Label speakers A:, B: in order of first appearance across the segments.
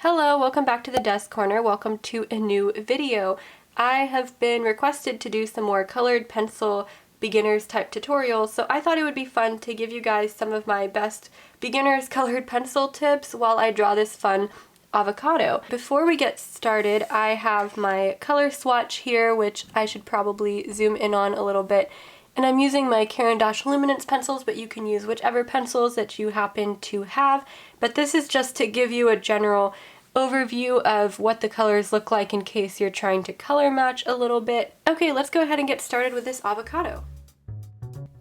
A: Hello, welcome back to the Desk Corner. Welcome to a new video. I have been requested to do some more colored pencil beginners type tutorials, so I thought it would be fun to give you guys some of my best beginners colored pencil tips while I draw this fun avocado. Before we get started, I have my color swatch here, which I should probably zoom in on a little bit. And I'm using my Caran Luminance pencils, but you can use whichever pencils that you happen to have. But this is just to give you a general overview of what the colors look like in case you're trying to color match a little bit. Okay, let's go ahead and get started with this avocado.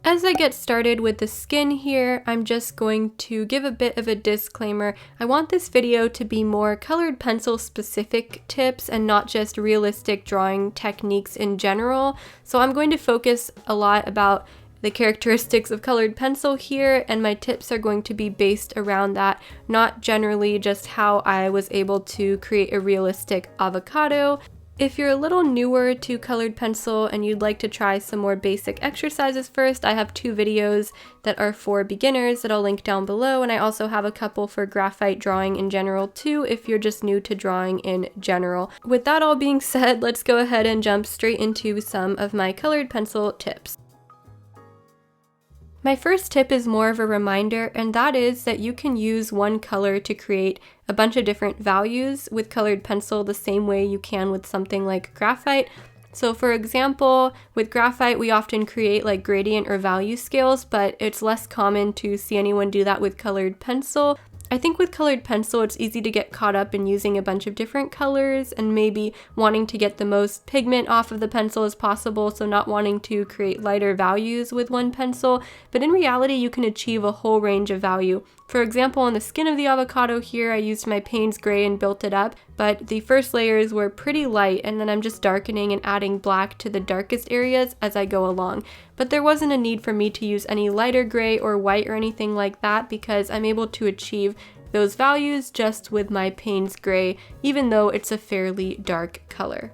A: As I get started with the skin here, I'm just going to give a bit of a disclaimer. I want this video to be more colored pencil specific tips and not just realistic drawing techniques in general. So I'm going to focus a lot about the characteristics of colored pencil here, and my tips are going to be based around that, not generally just how I was able to create a realistic avocado. If you're a little newer to colored pencil and you'd like to try some more basic exercises first, I have 2 videos that are for beginners that I'll link down below, and I also have a couple for graphite drawing in general too if you're just new to drawing in general. With that all being said, let's go ahead and jump straight into some of my colored pencil tips. My first tip is more of a reminder, and that is that you can use one color to create a bunch of different values with colored pencil the same way you can with something like graphite. So for example, with graphite we often create like gradient or value scales, but it's less common to see anyone do that with colored pencil. I think with colored pencil it's easy to get caught up in using a bunch of different colors and maybe wanting to get the most pigment off of the pencil as possible, so not wanting to create lighter values with one pencil, but in reality you can achieve a whole range of value. For example, on the skin of the avocado here, I used my Payne's Gray and built it up, but the first layers were pretty light, and then I'm just darkening and adding black to the darkest areas as I go along. But there wasn't a need for me to use any lighter gray or white or anything like that because I'm able to achieve those values just with my Payne's Gray, even though it's a fairly dark color.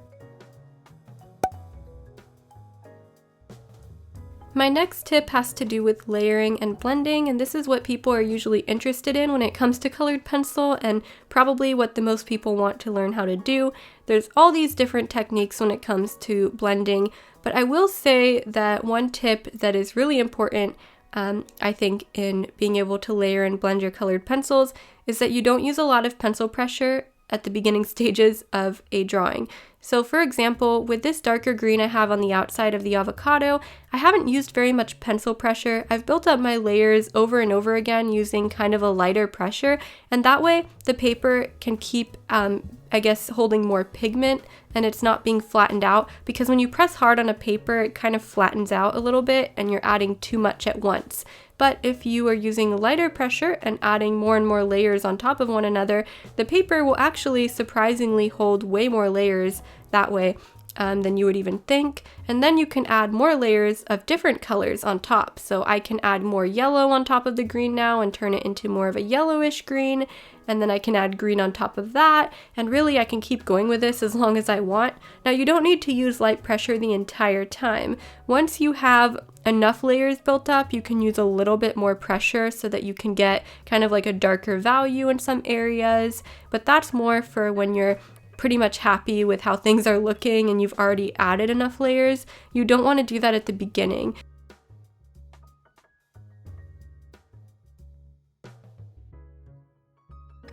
A: My next tip has to do with layering and blending, and this is what people are usually interested in when it comes to colored pencil, and probably what the most people want to learn how to do. There's all these different techniques when it comes to blending, but I will say that one tip that is really important, I think, in being able to layer and blend your colored pencils is that you don't use a lot of pencil pressure at the beginning stages of a drawing. So for example, with this darker green I have on the outside of the avocado, I haven't used very much pencil pressure. I've built up my layers over and over again using kind of a lighter pressure, and that way the paper can keep, holding more pigment and it's not being flattened out, because when you press hard on a paper it kind of flattens out a little bit and you're adding too much at once. But if you are using lighter pressure and adding more and more layers on top of one another, the paper will actually surprisingly hold way more layers that way than you would even think. And then you can add more layers of different colors on top. So I can add more yellow on top of the green now and turn it into more of a yellowish green. And then I can add green on top of that. And really I can keep going with this as long as I want. Now you don't need to use light pressure the entire time. Once you have enough layers built up, you can use a little bit more pressure so that you can get kind of like a darker value in some areas. But that's more for when you're pretty much happy with how things are looking and you've already added enough layers. You don't want to do that at the beginning.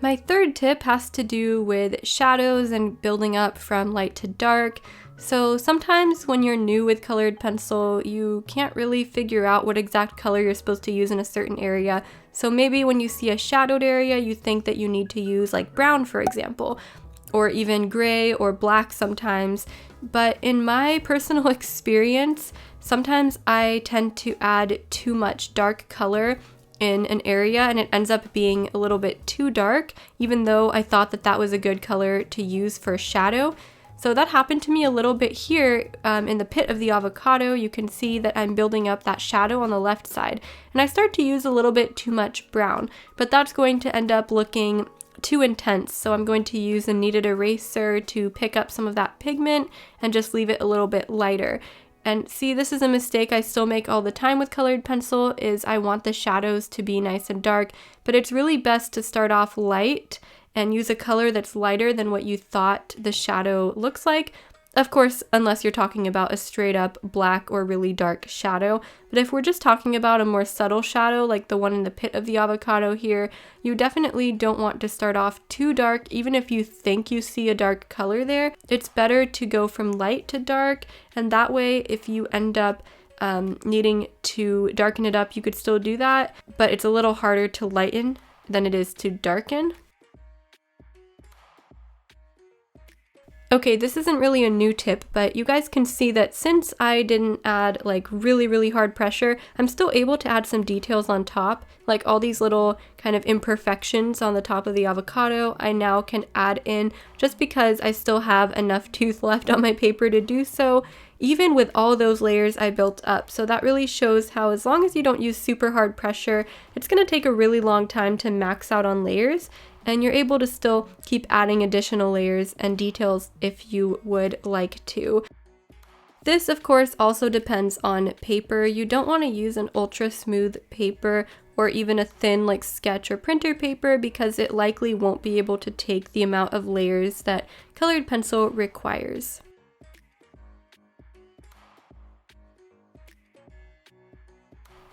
A: My third tip has to do with shadows and building up from light to dark. So sometimes when you're new with colored pencil, you can't really figure out what exact color you're supposed to use in a certain area. So maybe when you see a shadowed area, you think that you need to use like brown, for example, or even gray or black sometimes. But in my personal experience, sometimes I tend to add too much dark color in an area and it ends up being a little bit too dark, even though I thought that that was a good color to use for shadow. So that happened to me a little bit here in the pit of the avocado. You can see that I'm building up that shadow on the left side. And I start to use a little bit too much brown, but that's going to end up looking too intense. So I'm going to use a kneaded eraser to pick up some of that pigment and just leave it a little bit lighter. And see, this is a mistake I still make all the time with colored pencil, is I want the shadows to be nice and dark, but it's really best to start off light and use a color that's lighter than what you thought the shadow looks like. Of course, unless you're talking about a straight up black or really dark shadow. But if we're just talking about a more subtle shadow, like the one in the pit of the avocado here, you definitely don't want to start off too dark. Even if you think you see a dark color there, it's better to go from light to dark. And that way, if you end up needing to darken it up, you could still do that. But it's a little harder to lighten than it is to darken. Okay, this isn't really a new tip, but you guys can see that since I didn't add like really hard pressure, I'm still able to add some details on top, like all these little kind of imperfections on the top of the avocado. I now can add in just because I still have enough tooth left on my paper to do so, even with all those layers I built up. So that really shows how as long as you don't use super hard pressure, it's going to take a really long time to max out on layers. And you're able to still keep adding additional layers and details if you would like to. This, of course, also depends on paper. You don't want to use an ultra smooth paper or even a thin like sketch or printer paper because it likely won't be able to take the amount of layers that colored pencil requires.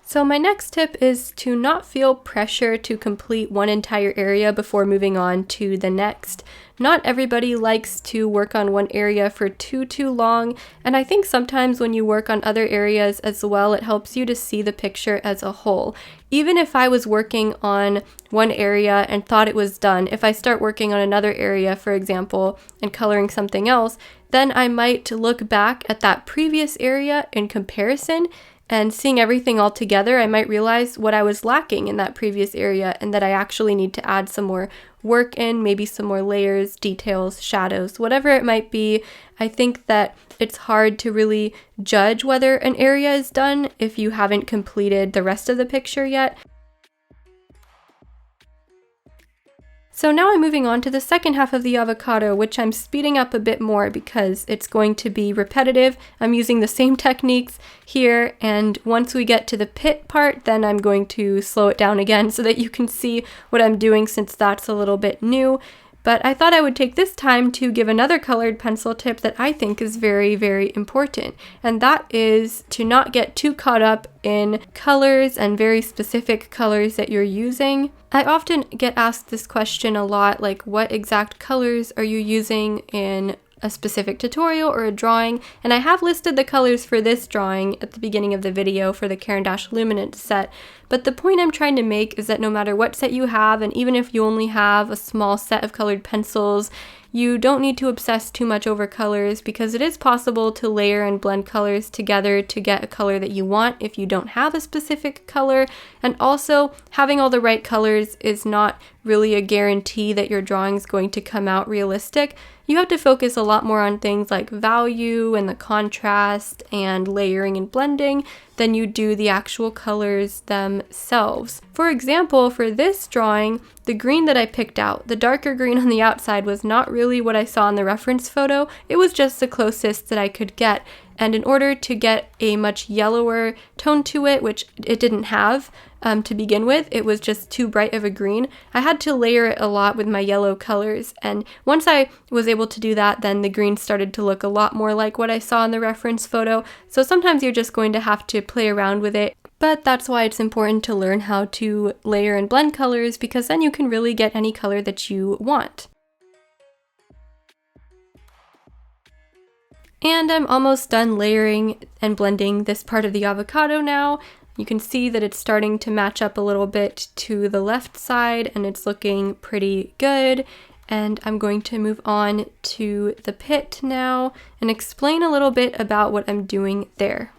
A: So my next tip is to not feel pressure to complete one entire area before moving on to the next. Not everybody likes to work on one area for too long, and I think sometimes when you work on other areas as well, it helps you to see the picture as a whole. Even if I was working on one area and thought it was done, if I start working on another area, for example, and coloring something else, then I might look back at that previous area in comparison. And seeing everything all together, I might realize what I was lacking in that previous area and that I actually need to add some more work in, maybe some more layers, details, shadows, whatever it might be. I think that it's hard to really judge whether an area is done if you haven't completed the rest of the picture yet. So now I'm moving on to the second half of the avocado, which I'm speeding up a bit more because it's going to be repetitive. I'm using the same techniques here, and once we get to the pit part, then I'm going to slow it down again so that you can see what I'm doing since that's a little bit new. But I thought I would take this time to give another colored pencil tip that I think is very important, and that is to not get too caught up in colors and very specific colors that you're using. I often get asked this question a lot, like what exact colors are you using in a specific tutorial or a drawing, and I have listed the colors for this drawing at the beginning of the video for the Caran Luminance set, but the point I'm trying to make is that no matter what set you have, and even if you only have a small set of colored pencils, you don't need to obsess too much over colors because it is possible to layer and blend colors together to get a color that you want if you don't have a specific color. And also, having all the right colors is not really a guarantee that your drawing is going to come out realistic. You have to focus a lot more on things like value and the contrast and layering and blending than you do the actual colors themselves. For example, for this drawing, the green that I picked out, the darker green on the outside, was not really what I saw in the reference photo. It was just the closest that I could get. And in order to get a much yellower tone to it, which it didn't have to begin with, it was just too bright of a green, I had to layer it a lot with my yellow colors. And once I was able to do that, then the green started to look a lot more like what I saw in the reference photo. So sometimes you're just going to have to play around with it. But that's why it's important to learn how to layer and blend colors, because then you can really get any color that you want. And I'm almost done layering and blending this part of the avocado now. You can see that it's starting to match up a little bit to the left side and it's looking pretty good. And I'm going to move on to the pit now and explain a little bit about what I'm doing there.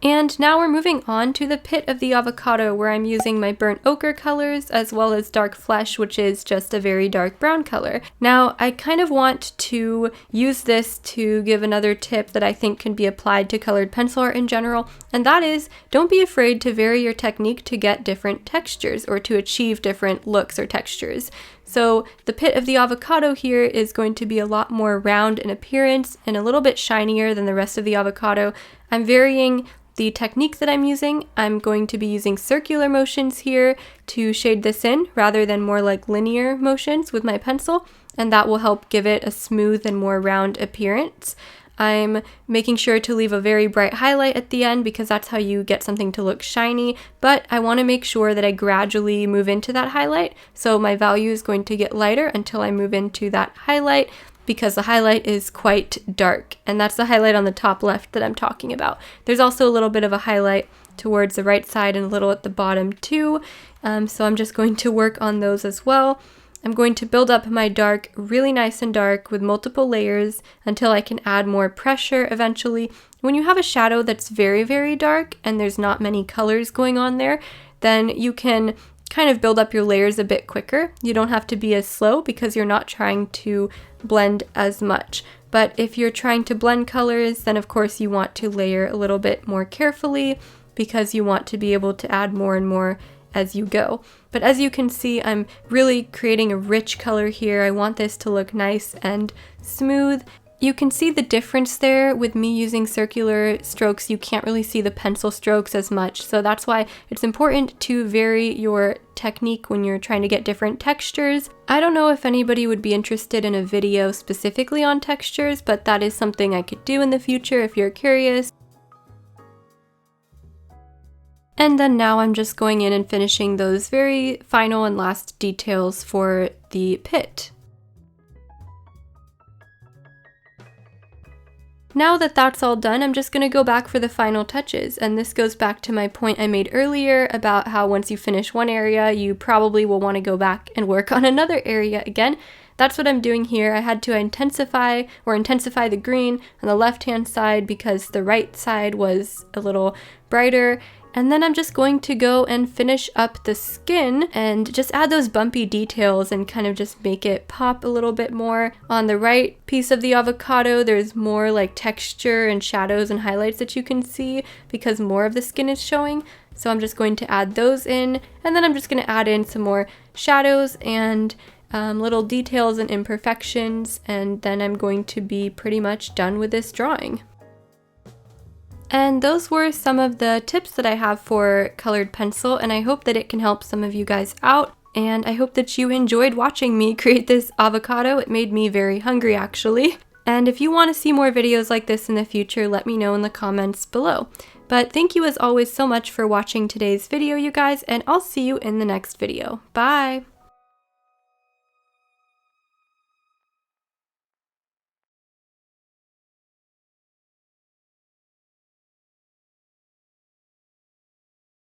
A: And now we're moving on to the pit of the avocado, where I'm using my burnt ochre colors as well as dark flesh, which is just a very dark brown color. Now, I kind of want to use this to give another tip that I think can be applied to colored pencil art in general, and that is don't be afraid to vary your technique to get different textures or to achieve different looks or textures. So the pit of the avocado here is going to be a lot more round in appearance and a little bit shinier than the rest of the avocado. I'm varying the technique that I'm using. I'm going to be using circular motions here to shade this in rather than more like linear motions with my pencil, and that will help give it a smooth and more round appearance. I'm making sure to leave a very bright highlight at the end because that's how you get something to look shiny, but I want to make sure that I gradually move into that highlight. So my value is going to get lighter until I move into that highlight because the highlight is quite dark, and that's the highlight on the top left that I'm talking about. There's also a little bit of a highlight towards the right side and a little at the bottom too, so I'm just going to work on those as well. I'm going to build up my dark really nice and dark with multiple layers until I can add more pressure eventually. When you have a shadow that's very, very dark and there's not many colors going on there, then you can kind of build up your layers a bit quicker. You don't have to be as slow because you're not trying to blend as much. But if you're trying to blend colors, then of course you want to layer a little bit more carefully because you want to be able to add more and more as you go. But as you can see, I'm really creating a rich color here. I want this to look nice and smooth. You can see the difference there with me using circular strokes. You can't really see the pencil strokes as much, so that's why it's important to vary your technique when you're trying to get different textures. I don't know if anybody would be interested in a video specifically on textures, but that is something I could do in the future if you're curious. And then now I'm just going in and finishing those very final and last details for the pit. Now that that's all done, I'm just going to go back for the final touches, and this goes back to my point I made earlier about how once you finish one area, you probably will want to go back and work on another area again. That's what I'm doing here. I had to intensify the green on the left-hand side because the right side was a little brighter. And then I'm just going to go and finish up the skin and just add those bumpy details and kind of just make it pop a little bit more. On the right piece of the avocado, there's more like texture and shadows and highlights that you can see because more of the skin is showing. So I'm just going to add those in, and then I'm just going to add in some more shadows and little details and imperfections, and then I'm going to be pretty much done with this drawing. And those were some of the tips that I have for colored pencil, and I hope that it can help some of you guys out. And I hope that you enjoyed watching me create this avocado. It made me very hungry, actually. And if you want to see more videos like this in the future, let me know in the comments below. But thank you as always so much for watching today's video, you guys, and I'll see you in the next video. Bye!